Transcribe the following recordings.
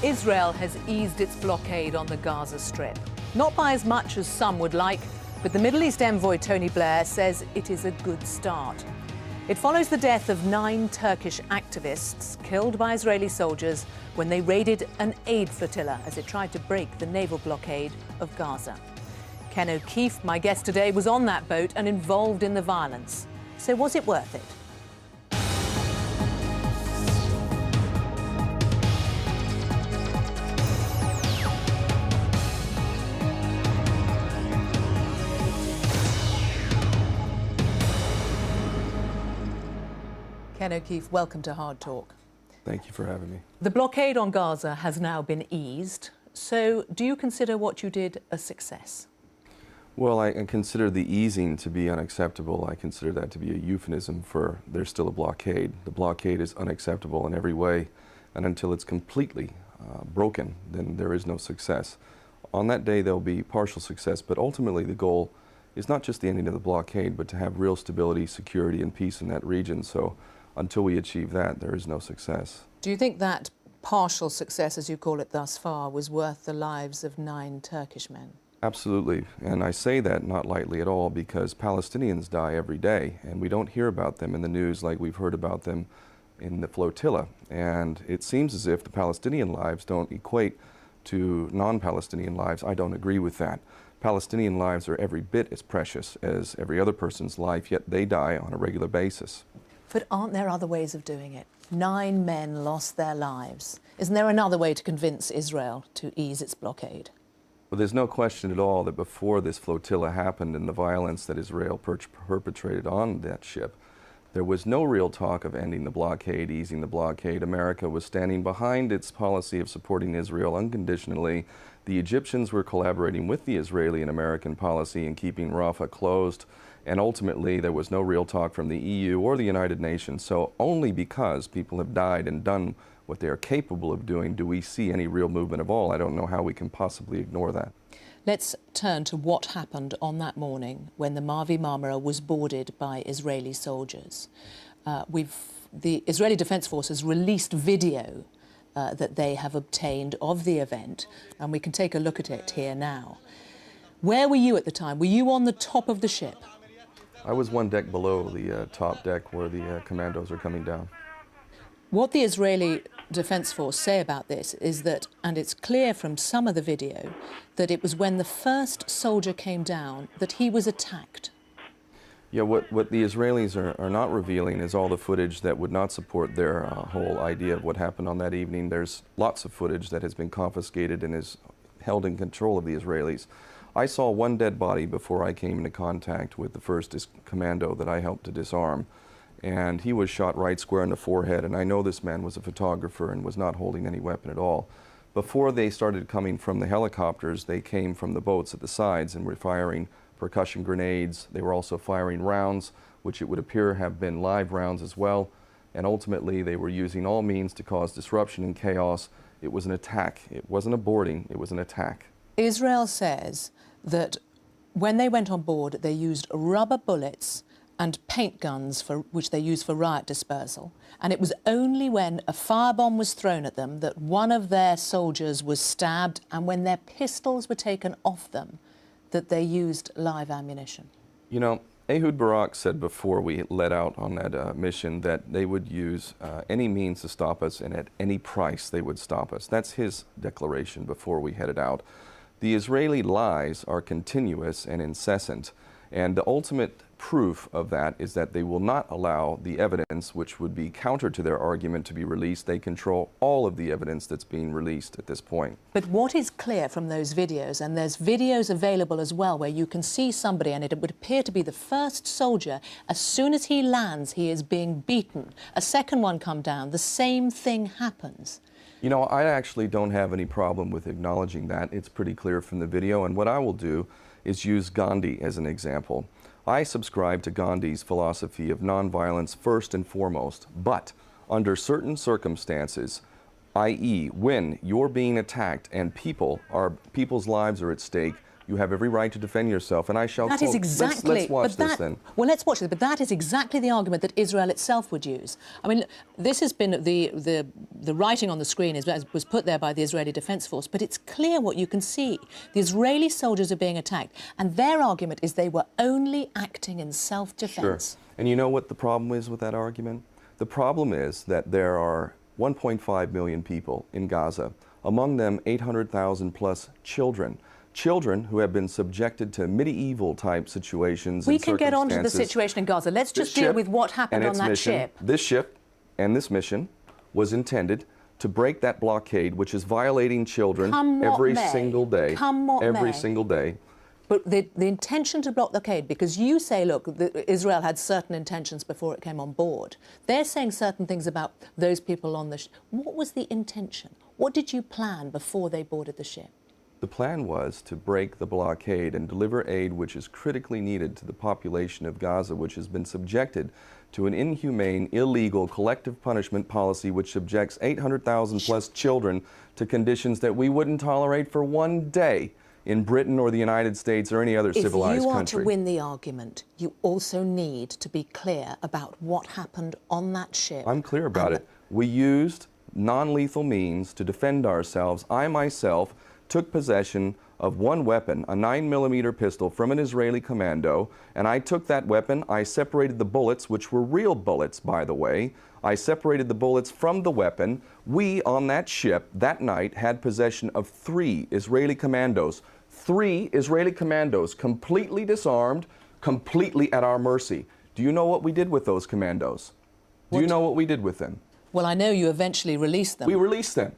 Israel has eased its blockade on the Gaza Strip. Not by as much as some would like, but the Middle East envoy Tony Blair says it is a good start. It follows the death of 9 Turkish activists killed by Israeli soldiers when they raided an aid flotilla as it tried to break the naval blockade of Gaza. Ken O'Keefe, my guest today, was on that boat and involved in the violence. So was it worth it? Ken O'Keefe, welcome to Hard Talk. Thank you for having me. The blockade on Gaza has now been eased. So do you consider what you did a success? Well, I consider the easing to be unacceptable. I consider that to be a euphemism for there's still a blockade. The blockade is unacceptable in every way, and until it's completely broken, then there is no success. On that day, there'll be partial success, but ultimately the goal is not just the ending of the blockade, but to have real stability, security, and peace in that region. So until we achieve that, there is no success. Do you think that partial success, as you call it thus far, was worth the lives of 9 Turkish men? Absolutely, and I say that not lightly at all, because Palestinians die every day, and we don't hear about them in the news like we've heard about them in the flotilla. And it seems as if the Palestinian lives don't equate to non-Palestinian lives. I don't agree with that. Palestinian lives are every bit as precious as every other person's life, yet they die on a regular basis. But aren't there other ways of doing it? 9 men lost their lives. Isn't there another way to convince Israel to ease its blockade? Well, there's no question at all that before this flotilla happened and the violence that Israel perpetrated on that ship, there was no real talk of ending the blockade, easing the blockade. America was standing behind its policy of supporting Israel unconditionally. The Egyptians were collaborating with the Israeli and American policy in keeping Rafah closed. And ultimately, there was no real talk from the EU or the United Nations. So only because people have died and done what they are capable of doing do we see any real movement at all. I don't know how we can possibly ignore that. Let's turn to what happened on that morning when the Mavi Marmara was boarded by Israeli soldiers. The Israeli Defense Forces released video that they have obtained of the event, and we can take a look at it here now. Where were you at the time? Were you on the top of the ship? I was one deck below the top deck where the commandos are coming down. What the Israeli Defense Force say about this is that, and it's clear from some of the video, that it was when the first soldier came down that he was attacked. Yeah, what the Israelis are not revealing is all the footage that would not support their whole idea of what happened on that evening. There's lots of footage that has been confiscated and is held in control of the Israelis. I saw one dead body before I came into contact with the first commando that I helped to disarm, and he was shot right square in the forehead, and I know this man was a photographer and was not holding any weapon at all. Before they started coming from the helicopters, they came from the boats at the sides and were firing percussion grenades. They were also firing rounds, which it would appear have been live rounds as well, and ultimately they were using all means to cause disruption and chaos. It was an attack. It wasn't a boarding, it was an attack. Israel says that when they went on board, they used rubber bullets and paint guns, which they used for riot dispersal. And it was only when a firebomb was thrown at them that one of their soldiers was stabbed, and when their pistols were taken off them, that they used live ammunition. You know, Ehud Barak said before we let out on that mission that they would use any means to stop us, and at any price they would stop us. That's his declaration before we headed out. The Israeli lies are continuous and incessant, and the ultimate proof of that is that they will not allow the evidence, which would be counter to their argument, to be released. They control all of the evidence that's being released at this point. But what is clear from those videos, and there's videos available as well, where you can see somebody, and it would appear to be the first soldier, as soon as he lands, he is being beaten. A second one come down, the same thing happens. You know, I actually don't have any problem with acknowledging that. It's pretty clear from the video, and what I will do is use Gandhi as an example. I subscribe to Gandhi's philosophy of nonviolence first and foremost, but under certain circumstances, i.e. when you're being attacked and people's lives are at stake, You have every right to defend yourself, and I shall That quote. is exactly... Let's watch this then. Well, let's watch this, but that is exactly the argument that Israel itself would use. I mean, this has been... The writing on the screen was put there by the Israeli Defence Force, but it's clear what you can see. The Israeli soldiers are being attacked, and their argument is they were only acting in self-defence. Sure. And you know what the problem is with that argument? The problem is that there are 1.5 million people in Gaza, among them 800,000 plus children. Children who have been subjected to medieval-type situations and We can get on to the situation in Gaza. Let's just deal with what happened on that ship. This ship and this mission was intended to break that blockade, which is violating children every single day. Every single day. But the intention to block the blockade, because you say, look, Israel had certain intentions before it came on board. They're saying certain things about those people on the ship. What was the intention? What did you plan before they boarded the ship? The plan was to break the blockade and deliver aid which is critically needed to the population of Gaza, which has been subjected to an inhumane, illegal, collective punishment policy which subjects 800,000 plus children to conditions that we wouldn't tolerate for one day in Britain or the United States or any other civilized country. If you are to win the argument, you also need to be clear about what happened on that ship. I'm clear about it. We used non-lethal means to defend ourselves. I myself took possession of one weapon, a 9mm pistol from an Israeli commando, and I took that weapon, I separated the bullets, which were real bullets, by the way. I separated the bullets from the weapon. We, on that ship, that night, had possession of 3 Israeli commandos. 3 Israeli commandos, completely disarmed, completely at our mercy. Do you know what we did with those commandos? Do you know what we did with them? Well, I know you eventually released them. We released them.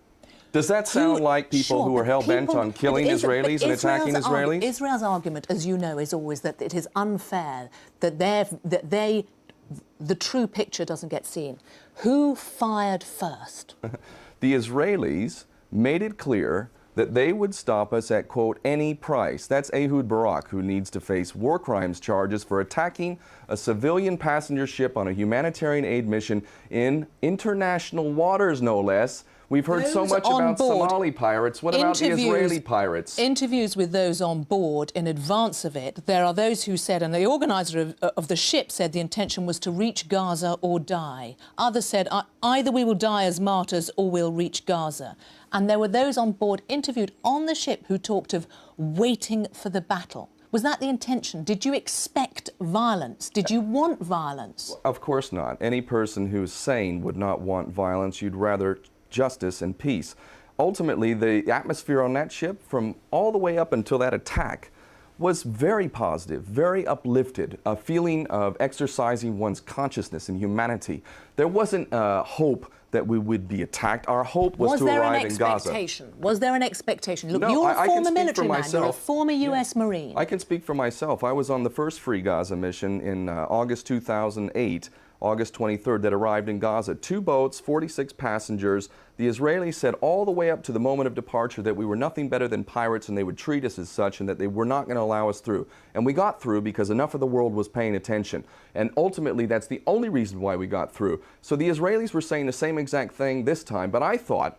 Does that sound like people who are hell-bent on killing Israelis and attacking Israelis? Israel's argument, as you know, is always that it is unfair, that the true picture doesn't get seen. Who fired first? The Israelis made it clear that they would stop us at, quote, any price. That's Ehud Barak, who needs to face war crimes charges for attacking a civilian passenger ship on a humanitarian aid mission in international waters, no less. We've heard so much about Somali pirates. What about the Israeli pirates? Interviews with those on board in advance of it, there are those who said, and the organizer of the ship said the intention was to reach Gaza or die. Others said, either we will die as martyrs or we'll reach Gaza. And there were those on board interviewed on the ship who talked of waiting for the battle. Was that the intention? Did you expect violence? Did you want violence? Of course not. Any person who's sane would not want violence. You'd rather justice and peace. Ultimately, the atmosphere on that ship, from all the way up until that attack, was very positive, very uplifted, a feeling of exercising one's consciousness and humanity. There wasn't hope that we would be attacked. Our hope was to arrive in Gaza. Was there an expectation? Look, No, you're a former military man, myself. You're a former US Marine. I can speak for myself. I was on the first Free Gaza mission in August 2008. August 23rd, that arrived in Gaza. 2 boats, 46 passengers. The Israelis said all the way up to the moment of departure that we were nothing better than pirates and they would treat us as such and that they were not going to allow us through. And we got through because enough of the world was paying attention. And ultimately, that's the only reason why we got through. So the Israelis were saying the same exact thing this time, but I thought,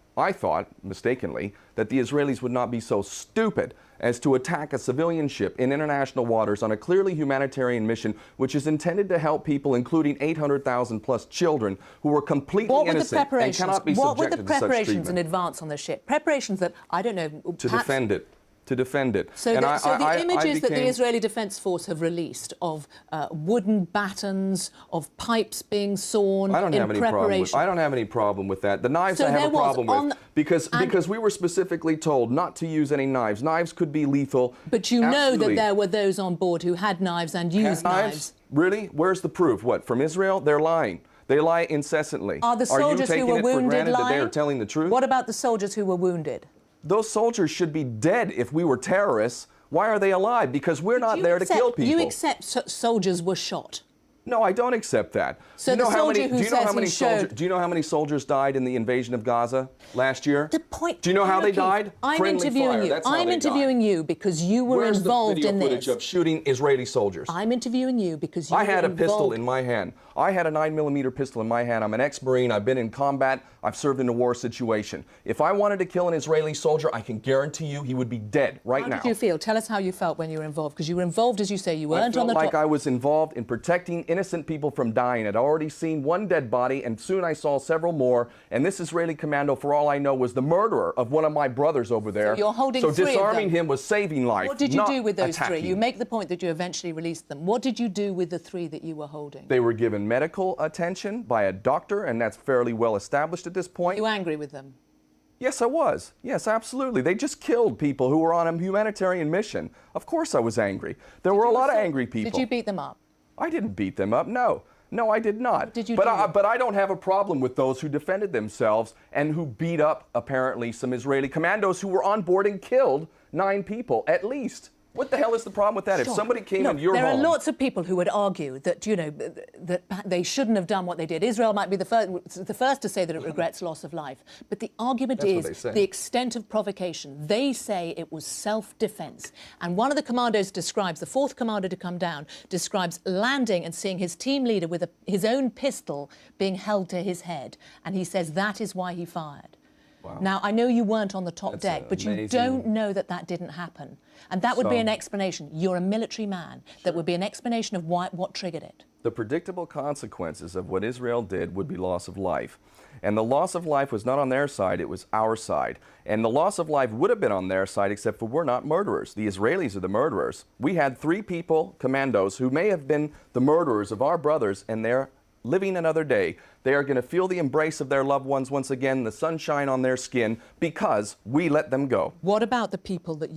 mistakenly, that the Israelis would not be so stupid as to attack a civilian ship in international waters on a clearly humanitarian mission, which is intended to help people, including 800,000 plus children, who were completely innocent and cannot be subjected to such treatment. What were the preparations in advance on the ship? Preparations that, I don't know... To defend it. To defend it. So, the images that the Israeli Defence Force have released of wooden batons, of pipes being sawn in preparation... I don't have any problem with that. The knives I have a problem with, because we were specifically told not to use any knives. Knives could be lethal. But you know that there were those on board who had knives and used knives. Really? Where's the proof? What, from Israel? They're lying. They lie incessantly. Are the soldiers who were wounded lying? Are you taking it for granted that they are telling the truth? What about the soldiers who were wounded? Those soldiers should be dead if we were terrorists. Why are they alive? Because we're not there to kill people. You accept soldiers were shot? No, I don't accept that. So the soldier who says he showed... Do you know how many soldiers died in the invasion of Gaza last year? The point... Do you know how they died? I'm interviewing you. I'm interviewing you because you were involved in this. Where's the video footage of shooting Israeli soldiers? I'm interviewing you because you were involved. I had a pistol in my hand. I had a 9mm pistol in my hand. I'm an ex-Marine. I've been in combat. I've served in a war situation. If I wanted to kill an Israeli soldier, I can guarantee you he would be dead right now. How did you feel? Tell us how you felt when you were involved, because you were involved, as you say, you weren't on the top. I felt like I was involved in protecting innocent people from dying. I'd already seen one dead body, and soon I saw several more. And this Israeli commando, for all I know, was the murderer of one of my brothers over there. So you're holding three of them. So disarming him was saving life. What did you do with those attacking. three? You make the point that you eventually released them. What did you do with the three that you were holding? They were given medical attention by a doctor, and that's fairly well established at this point. Were you angry with them? Yes, I was. Yes, absolutely. They just killed people who were on a humanitarian mission. Of course I was angry. There were a lot of angry people. Did you beat them up? I didn't beat them up, no. No, I did not. What did you but do? But I don't have a problem with those who defended themselves and who beat up, apparently, some Israeli commandos who were on board and killed 9 people, at least. What the hell is the problem with that? Sure. If somebody came in your home... There are lots of people who would argue that, you know, that they shouldn't have done what they did. Israel might be the first to say that it regrets loss of life. But the argument is the extent of provocation. They say it was self-defense. And one of the commandos describes, the 4th commander to come down, describes landing and seeing his team leader with his own pistol being held to his head. And he says that is why he fired. Wow. Now, I know you weren't on the top deck, but you don't know that that didn't happen. And that would be an explanation. You're a military man. Sure. That would be an explanation of what triggered it. The predictable consequences of what Israel did would be loss of life. And the loss of life was not on their side, it was our side. And the loss of life would have been on their side, except for we're not murderers. The Israelis are the murderers. We had 3 people, commandos, who may have been the murderers of our brothers, and they're living another day. They are going to feel the embrace of their loved ones once again, the sunshine on their skin, because we let them go. What about the people that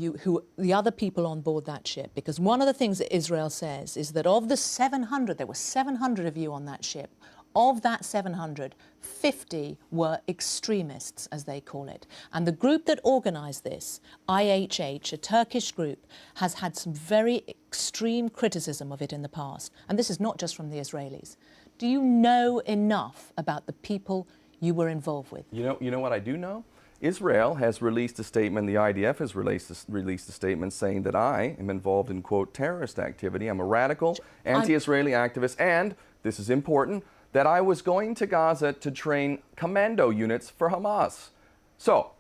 the other people on board that ship? Because one of the things that Israel says is that of the 700, there were 700 of you on that ship. Of that 700, 50 were extremists, as they call it. And the group that organised this, IHH, a Turkish group, has had some very extreme criticism of it in the past. And this is not just from the Israelis. Do you know enough about the people you were involved with? You know what I do know? Israel has released a statement, the IDF has released a statement saying that I am involved in, quote, terrorist activity. I'm a radical, anti-Israeli activist, and, this is important, that I was going to Gaza to train commando units for Hamas. So,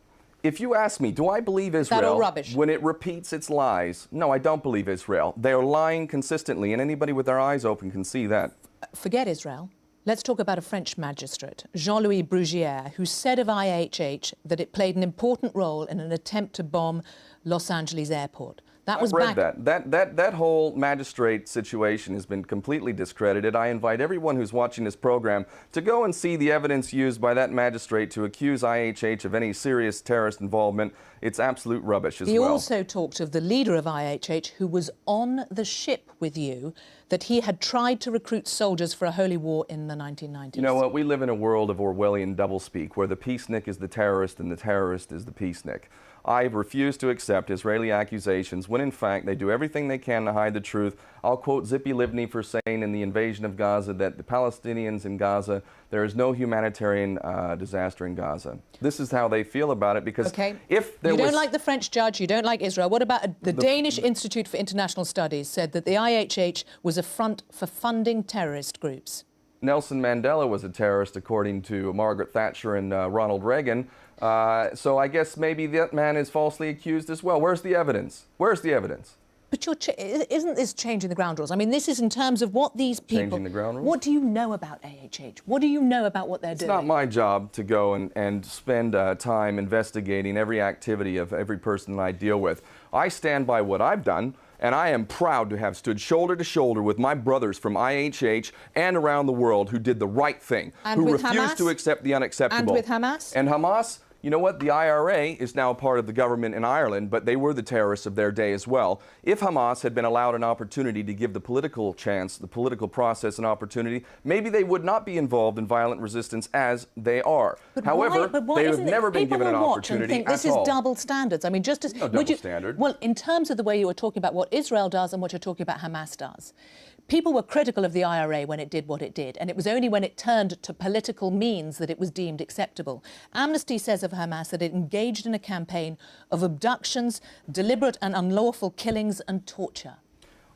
if you ask me, do I believe Israel when it repeats its lies? No, I don't believe Israel. They're lying consistently, and anybody with their eyes open can see that. Forget Israel. Let's talk about a French magistrate, Jean-Louis Bruguière, who said of IHH that it played an important role in an attempt to bomb Los Angeles airport. That was I've read that whole magistrate situation has been completely discredited. I invite everyone who's watching this program to go and see the evidence used by that magistrate to accuse IHH of any serious terrorist involvement. It's absolute rubbish as well. He also talked of the leader of IHH, who was on the ship with you, that he had tried to recruit soldiers for a holy war in the 1990s. You know what? We live in a world of Orwellian doublespeak, where the peacenik is the terrorist and the terrorist is the peacenik. I refuse to accept Israeli accusations when, in fact, they do everything they can to hide the truth. I'll quote Zippy Livni for saying in the invasion of Gaza that the Palestinians in Gaza, there is no humanitarian disaster in Gaza. This is how they feel about it, because if there was... You don't like the French judge, you don't like Israel. What about the Danish Institute for International Studies said that the IHH was a front for funding terrorist groups? Nelson Mandela was a terrorist, according to Margaret Thatcher and Ronald Reagan. So I guess maybe that man is falsely accused as well. Where's the evidence? Where's the evidence? But isn't this changing the ground rules? I mean, this is in terms of what these people... Changing the ground rules? What do you know about AHH? What do you know about what they're doing? It's not my job to go and spend time investigating every activity of every person I deal with. I stand by what I've done, and I am proud to have stood shoulder to shoulder with my brothers from IHH and around the world who did the right thing, who refused to accept the unacceptable. And with Hamas? And Hamas... You know what? The IRA is now part of the government in Ireland, but they were the terrorists of their day as well. If Hamas had been allowed an opportunity to give the political chance, the political process an opportunity, maybe they would not be involved in violent resistance as they are. However, they have never been given an opportunity at all. This is double standards. I mean, just as... No double standard. Well, in terms of the way you were talking about what Israel does and what you're talking about Hamas does, people were critical of the IRA when it did what it did, and it was only when it turned to political means that it was deemed acceptable. Amnesty says of Hamas that it engaged in a campaign of abductions, deliberate and unlawful killings and torture.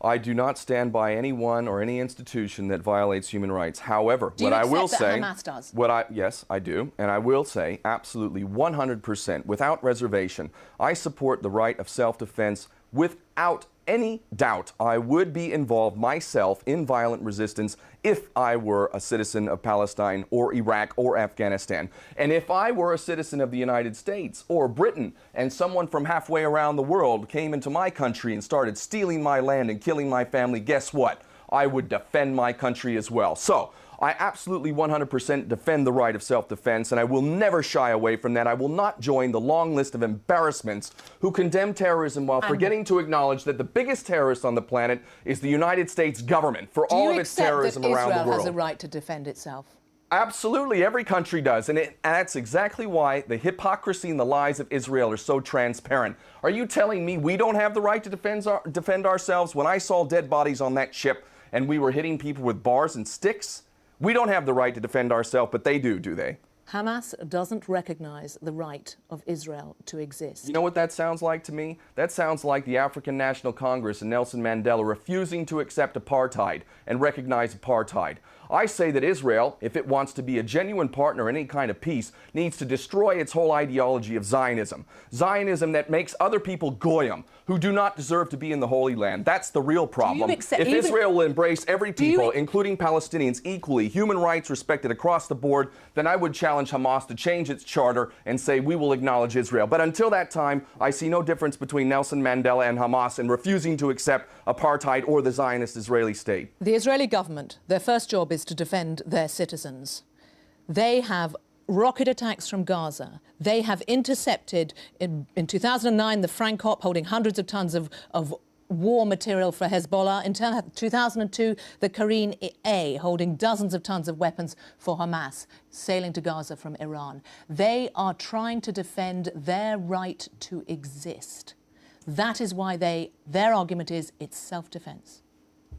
I do not stand by anyone or any institution that violates human rights. However, what I will say, Hamas does? Yes, I do, and I will say absolutely 100%, without reservation, I support the right of self-defense without any doubt. I would be involved myself in violent resistance if I were a citizen of Palestine or Iraq or Afghanistan. And if I were a citizen of the United States or Britain and someone from halfway around the world came into my country and started stealing my land and killing my family, guess what? I would defend my country as well. So I absolutely 100% defend the right of self-defense, and I will never shy away from that. I will not join the long list of embarrassments who condemn terrorism while forgetting to acknowledge that the biggest terrorist on the planet is the United States government for all of its terrorism around the world. Do you accept that Israel has a right to defend itself? Absolutely, every country does, and that's exactly why the hypocrisy and the lies of Israel are so transparent. Are you telling me we don't have the right to defend ourselves? When I saw dead bodies on that ship and we were hitting people with bars and sticks, we don't have the right to defend ourselves, but they do they? Hamas doesn't recognize the right of Israel to exist. You know what that sounds like to me? That sounds like the African National Congress and Nelson Mandela refusing to accept apartheid and recognize apartheid. I say that Israel, if it wants to be a genuine partner in any kind of peace, needs to destroy its whole ideology of Zionism. Zionism that makes other people goyim, who do not deserve to be in the Holy Land. That's the real problem. If Israel will embrace every people, including Palestinians, equally, human rights respected across the board, then I would challenge Hamas to change its charter and say we will acknowledge Israel. But until that time, I see no difference between Nelson Mandela and Hamas in refusing to accept apartheid or the Zionist Israeli state. The Israeli government, their first job is to defend their citizens. They have rocket attacks from Gaza. They have intercepted, in 2009, the Frankop holding hundreds of tons of war material for Hezbollah. In 2002, the Karine A holding dozens of tons of weapons for Hamas, sailing to Gaza from Iran. They are trying to defend their right to exist. That is why their argument is it's self-defense.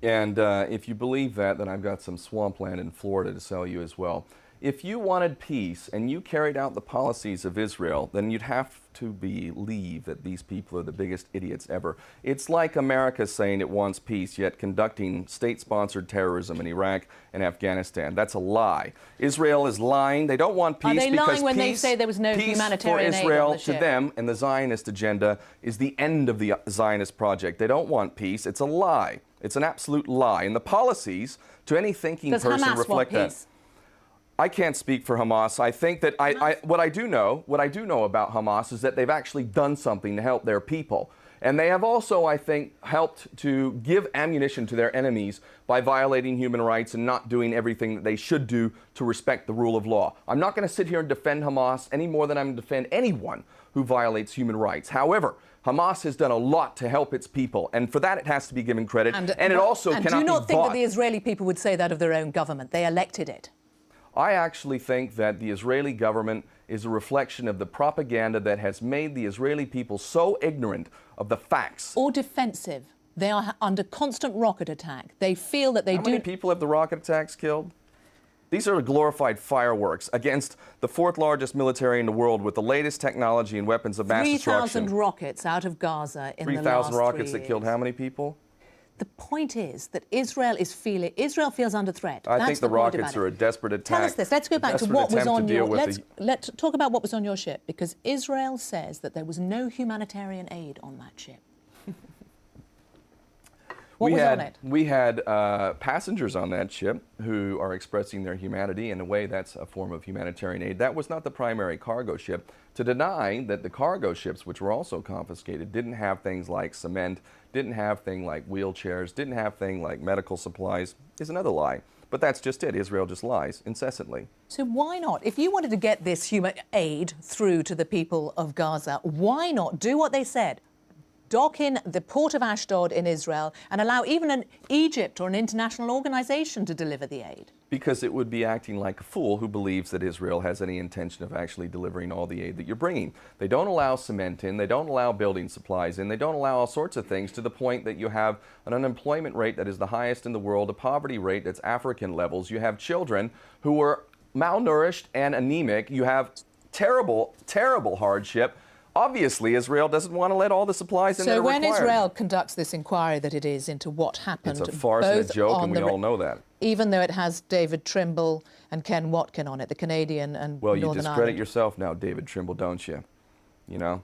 And if you believe that, then I've got some swampland in Florida to sell you as well. If you wanted peace and you carried out the policies of Israel, then you'd have to believe that these people are the biggest idiots ever. It's like America saying it wants peace, yet conducting state-sponsored terrorism in Iraq and Afghanistan. That's a lie. Israel is lying. They don't want peace. Are they lying when they say there was no humanitarian aid on the ship? Peace for Israel to them and the Zionist agenda is the end of the Zionist project. They don't want peace. It's a lie. It's an absolute lie. And the policies, to any thinking person, reflect that. I can't speak for Hamas. I think that what I do know about Hamas is that they've actually done something to help their people. And they have also, I think, helped to give ammunition to their enemies by violating human rights and not doing everything that they should do to respect the rule of law. I'm not going to sit here and defend Hamas any more than I'm going to defend anyone who violates human rights. However, Hamas has done a lot to help its people, and for that it has to be given credit. And it also cannot be bought. Do you not think that the Israeli people would say that of their own government? They elected it. I actually think that the Israeli government is a reflection of the propaganda that has made the Israeli people so ignorant of the facts. Or defensive. They are under constant rocket attack. They feel that they do... How many people have the rocket attacks killed? These are glorified fireworks against the fourth largest military in the world with the latest technology and weapons of mass destruction. 3,000 rockets out of Gaza in the last 3 years. 3,000 rockets that killed how many people? The point is that Israel feels under threat. I think the rockets are a desperate attack. Tell us this. Let's go back to what was on your... Let's talk about what was on your ship, because Israel says that there was no humanitarian aid on that ship. What was on it? We had passengers on that ship who are expressing their humanity. In a way, that's a form of humanitarian aid. That was not the primary cargo ship. To deny that the cargo ships, which were also confiscated, didn't have things like cement, didn't have things like wheelchairs, didn't have things like medical supplies, is another lie. But that's just it. Israel just lies incessantly. So why not? If you wanted to get this human aid through to the people of Gaza, why not do what they said? dock in the port of Ashdod in Israel and allow even an Egypt or an international organization to deliver the aid? Because it would be acting like a fool who believes that Israel has any intention of actually delivering all the aid that you're bringing. They don't allow cement in, they don't allow building supplies in, they don't allow all sorts of things, to the point that you have an unemployment rate that is the highest in the world, a poverty rate that's African levels. You have children who are malnourished and anemic. You have terrible, terrible hardship. Obviously, Israel doesn't want to let all the supplies in that are required. So when Israel conducts this inquiry that it is into what happened... It's a farce and a joke, and we all know that. Even though it has David Trimble and Ken Watkin on it, the Canadian and Well, Northern you discredit Ireland. yourself now, David Trimble, don't you? You know?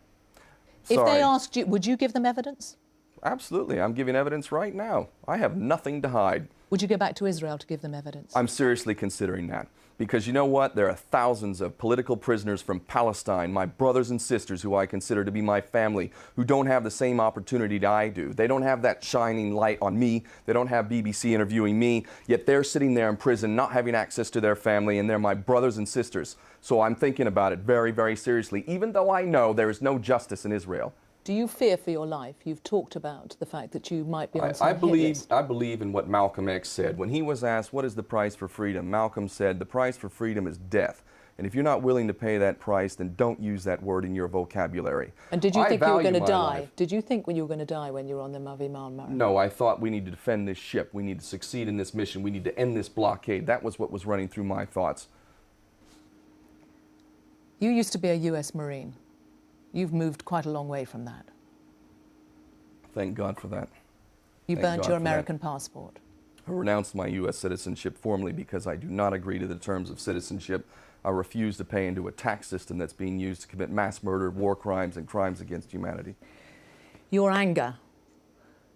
If Sorry. they asked you, would you give them evidence? Absolutely. I'm giving evidence right now. I have nothing to hide. Would you go back to Israel to give them evidence? I'm seriously considering that. Because you know what? There are thousands of political prisoners from Palestine, my brothers and sisters who I consider to be my family, who don't have the same opportunity that I do. They don't have that shining light on me. They don't have BBC interviewing me. Yet they're sitting there in prison, not having access to their family, and they're my brothers and sisters. So I'm thinking about it very, very seriously, even though I know there is no justice in Israel. Do you fear for your life? You've talked about the fact that you might be on some I hit list. believe in what Malcolm X said. When he was asked, what is the price for freedom? Malcolm said, the price for freedom is death. And if you're not willing to pay that price, then don't use that word in your vocabulary. And did you think you were going to die? Life. Did you think when you were going to die when you were on the Mavi Marmara? No, I thought we need to defend this ship. We need to succeed in this mission. We need to end this blockade. That was what was running through my thoughts. You used to be a U.S. Marine. You've moved quite a long way from that. Thank God for that. You Thank burnt God your for that. American passport. I renounced my U.S. citizenship formally because I do not agree to the terms of citizenship. I refuse to pay into a tax system that's being used to commit mass murder, war crimes, and crimes against humanity. Your anger,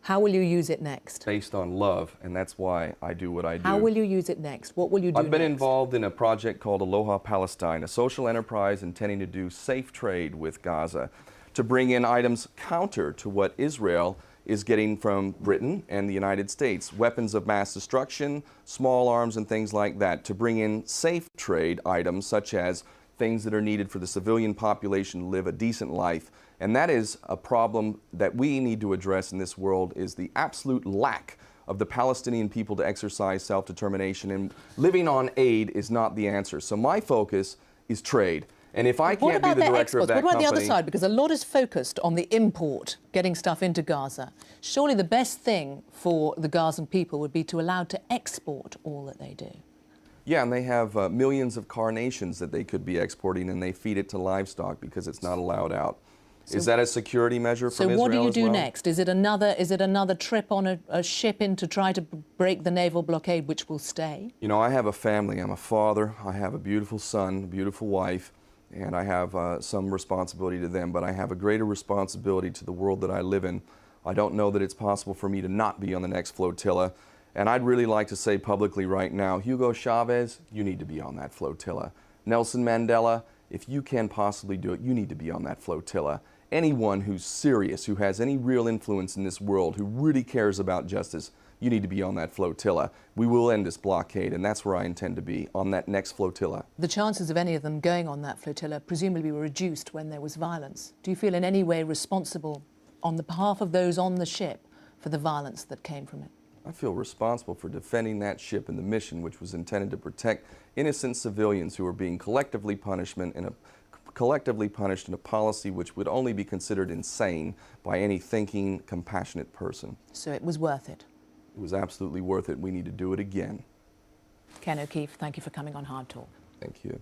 how will you use it next? Based on love, and that's why I do what I do. How will you use it next? What will you do I've been next? involved in a project called Aloha Palestine, a social enterprise intending to do safe trade with Gaza, to bring in items counter to what Israel is getting from Britain and the United States, weapons of mass destruction, small arms and things like that, to bring in safe trade items such as things that are needed for the civilian population to live a decent life. And that is a problem that we need to address in this world, is the absolute lack of the Palestinian people to exercise self-determination, and living on aid is not the answer. So my focus is trade. And if I can't be the director of that company... What about the other side? Because a lot is focused on the import, getting stuff into Gaza. Surely the best thing for the Gazan people would be to allow to export all that they do. Yeah, and they have millions of carnations that they could be exporting, and they feed it to livestock because it's not allowed out. So, is that a security measure from Israel as well? So what do you do next? Is it another trip on a ship in to try to break the naval blockade, which will stay? You know, I have a family. I'm a father. I have a beautiful son, a beautiful wife. And I have some responsibility to them, but I have a greater responsibility to the world that I live in. I don't know that it's possible for me to not be on the next flotilla. And I'd really like to say publicly right now, Hugo Chavez, you need to be on that flotilla. Nelson Mandela, if you can possibly do it, you need to be on that flotilla. Anyone who's serious, who has any real influence in this world, who really cares about justice, you need to be on that flotilla. We will end this blockade, and that's where I intend to be, on that next flotilla. The chances of any of them going on that flotilla presumably were reduced when there was violence. Do you feel in any way responsible on the behalf of those on the ship for the violence that came from it? I feel responsible for defending that ship and the mission, which was intended to protect innocent civilians who were being collectively punished in a policy which would only be considered insane by any thinking, compassionate person. So it was worth it? It was absolutely worth it. We need to do it again. Ken O'Keefe, thank you for coming on Hard Talk. Thank you.